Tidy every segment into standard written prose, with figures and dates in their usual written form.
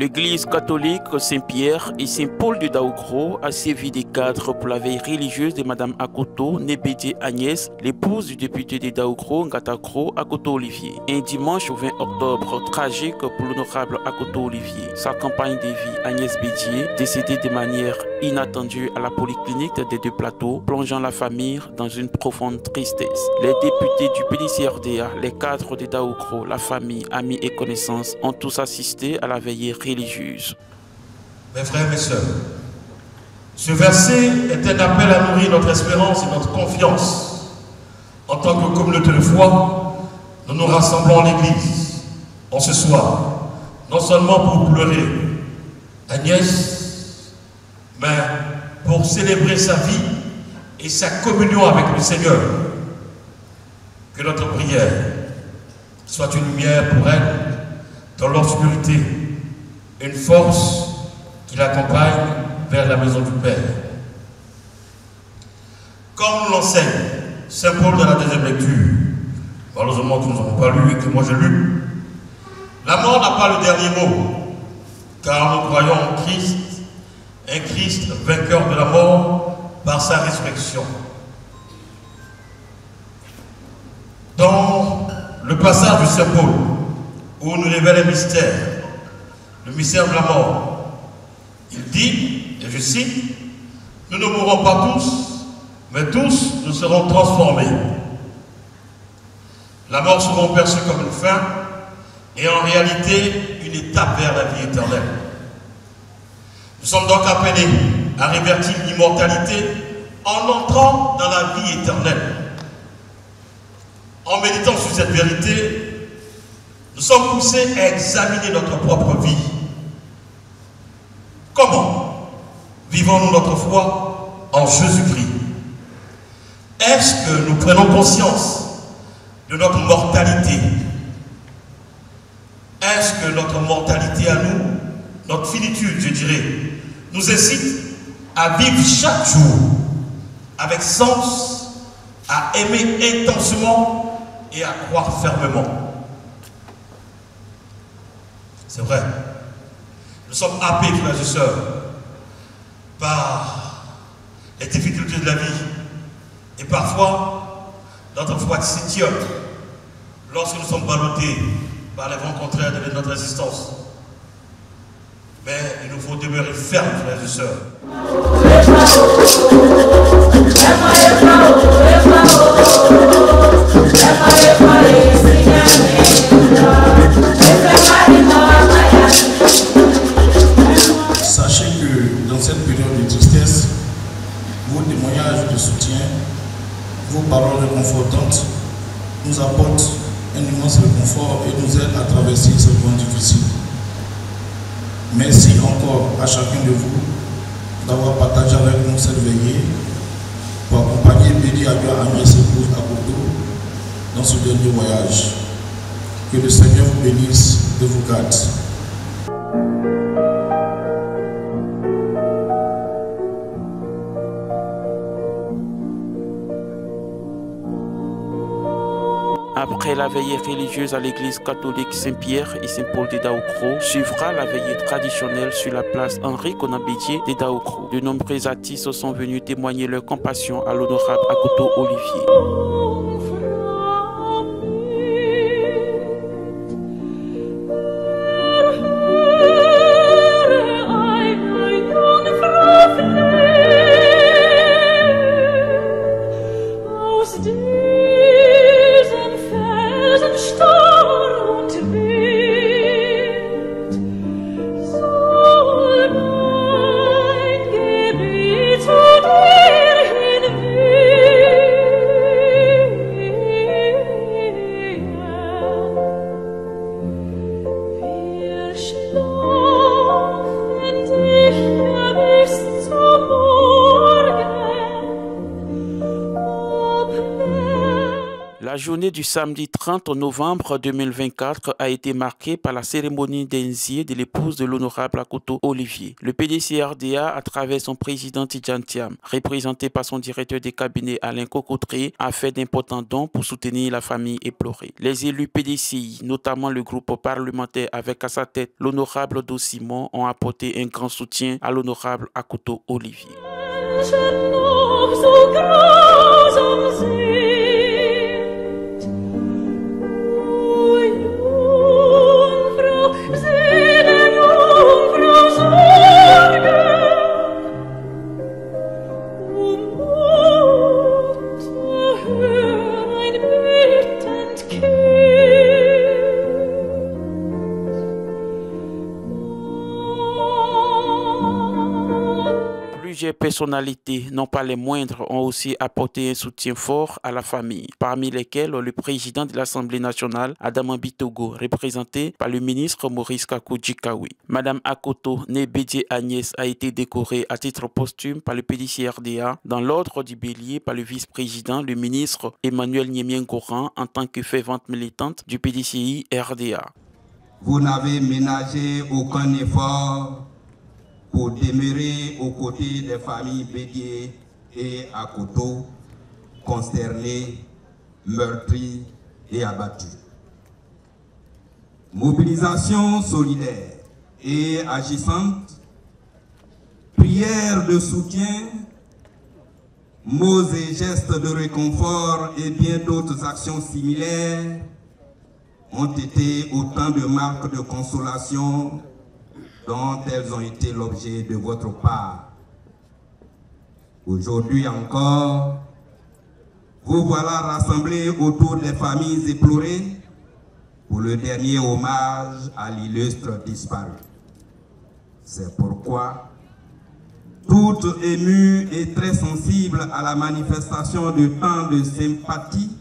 L'église catholique Saint-Pierre et Saint-Paul de Daoukro a servi des cadres pour la veille religieuse de Madame Akoto Nebede Agnès, l'épouse du député de Daoukro Ngatakro Akoto Olivier. Un dimanche au 20 octobre tragique pour l'honorable Akoto Olivier. Sa compagne de vie Agnès Bédier, décédée de manière inattendue à la polyclinique des Deux Plateaux, plongeant la famille dans une profonde tristesse. Les députés du PDCRDA, les cadres de Daoukro, la famille, amis et connaissances ont tous assisté à la veillée religieuse. Mes frères et mes sœurs, ce verset est un appel à nourrir notre espérance et notre confiance. En tant que communauté de foi, nous nous rassemblons en l'église en ce soir, non seulement pour pleurer Agnès, mais pour célébrer sa vie et sa communion avec le Seigneur. Que notre prière soit une lumière pour elle dans l'obscurité, une force qui l'accompagne vers la maison du Père. Comme nous l'enseigne Saint Paul dans la deuxième lecture, malheureusement que nous n'avons pas lu et que moi j'ai lu, la mort n'a pas le dernier mot, car nous croyons en Christ, un Christ vainqueur de la mort par sa résurrection. Dans le passage de Saint Paul, où nous révèle le mystère de la mort, il dit, et je cite, « Nous ne mourrons pas tous, mais tous nous serons transformés. La mort sera perçue comme une fin, et en réalité, une étape vers la vie éternelle. Nous sommes donc appelés à révertir l'immortalité en entrant dans la vie éternelle. En méditant sur cette vérité, nous sommes poussés à examiner notre propre vie. Comment vivons-nous notre foi en Jésus-Christ? Est-ce que nous prenons conscience de notre mortalité? Est-ce que notre mortalité à nous, notre finitude, je dirais, nous incite à vivre chaque jour avec sens, à aimer intensément et à croire fermement? C'est vrai, nous sommes happés, frères et sœurs, par les difficultés de la vie. Et parfois, notre foi s'étiole lorsque nous sommes ballottés par les vents contraires de notre existence. Mais il nous faut demeurer fermes, frères et sœurs. Sachez que dans cette période de tristesse, vos témoignages de soutien, vos paroles réconfortantes nous apportent un immense réconfort et nous aident à traverser ce moment difficile. Merci encore à chacun de vous d'avoir partagé avec nous cette veillée pour accompagner Bédi Agnès épouse Akoto dans ce dernier voyage. Que le Seigneur vous bénisse et vous garde. Après la veillée religieuse à l'église catholique Saint-Pierre et Saint-Paul de Daoukro, suivra la veillée traditionnelle sur la place Henri Konambédié de Daoukro. De nombreux artistes sont venus témoigner leur compassion à l'honorable Akoto Olivier. La journée du samedi 30 novembre 2024 a été marquée par la cérémonie d'enzier de l'épouse de l'honorable Akoto Olivier. Le PDC-RDA, à travers son président Tidjane Thiam, représenté par son directeur de cabinet Alain Cocotré, a fait d'importants dons pour soutenir la famille éplorée. Les élus PDCI, notamment le groupe parlementaire avec à sa tête l'honorable Do Simon, ont apporté un grand soutien à l'honorable Akoto Olivier. Plusieurs personnalités, non pas les moindres, ont aussi apporté un soutien fort à la famille, parmi lesquels le président de l'Assemblée nationale, Adama Bitogo, représenté par le ministre Maurice Kakou Djikawi. Madame Akoto Nebedje Agnès a été décorée à titre posthume par le PDC-RDA dans l'ordre du Bélier par le vice-président, le ministre Emmanuel Niemien-Goran, en tant que fervente militante du PDCI-RDA. Vous n'avez ménagé aucun effort pour demeurer aux côtés des familles Bédié et Akoto, consternées, meurtries et abattues. Mobilisation solidaire et agissante, prières de soutien, mots et gestes de réconfort et bien d'autres actions similaires ont été autant de marques de consolation dont elles ont été l'objet de votre part. Aujourd'hui encore, vous voilà rassemblés autour des familles éplorées pour le dernier hommage à l'illustre disparu. C'est pourquoi, toutes émues et très sensibles à la manifestation de tant de sympathie,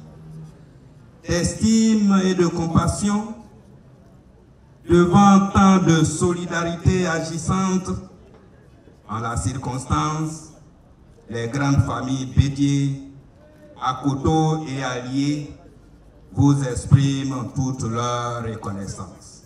d'estime et de compassion, devant tant de solidarité agissante, en la circonstance, les grandes familles Bédié, Akoto et alliés vous expriment toute leur reconnaissance.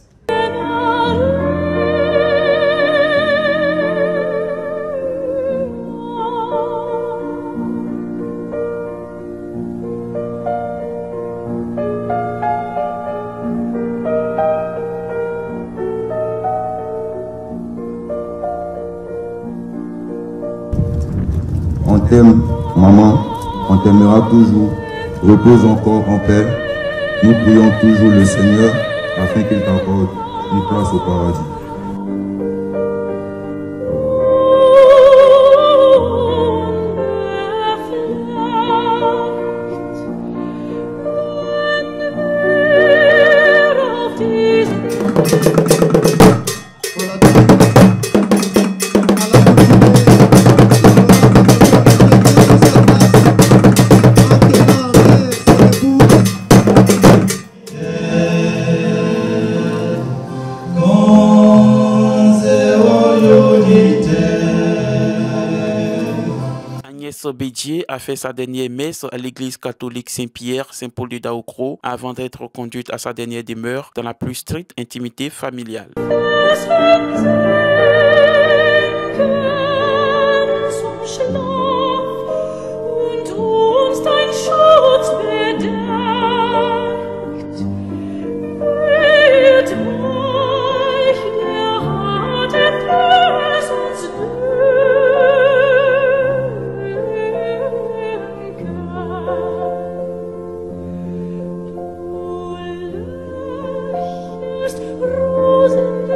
On t'aime, maman, on t'aimera toujours. Repose encore en paix. Nous prions toujours le Seigneur afin qu'il t'accorde une place au paradis. Bédié a fait sa dernière messe à l'église catholique Saint-Pierre, Saint-Paul de Daoukro, avant d'être conduite à sa dernière demeure dans la plus stricte intimité familiale. Rosen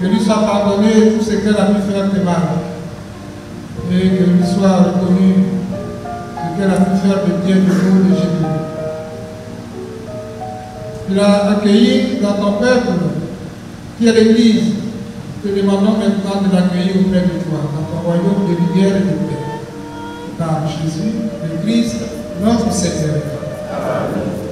que lui soit pardonné tout ce qu'elle a pu faire de mal, et que lui soit reconnu ce qu'elle a pu faire de bien de nous, de Jésus. Tu l'as accueilli dans ton peuple, qui est l'Église. Te demandons maintenant de l'accueillir auprès de toi, dans ton royaume de lumière et de paix. Par Jésus, le Christ, notre Seigneur. Amen.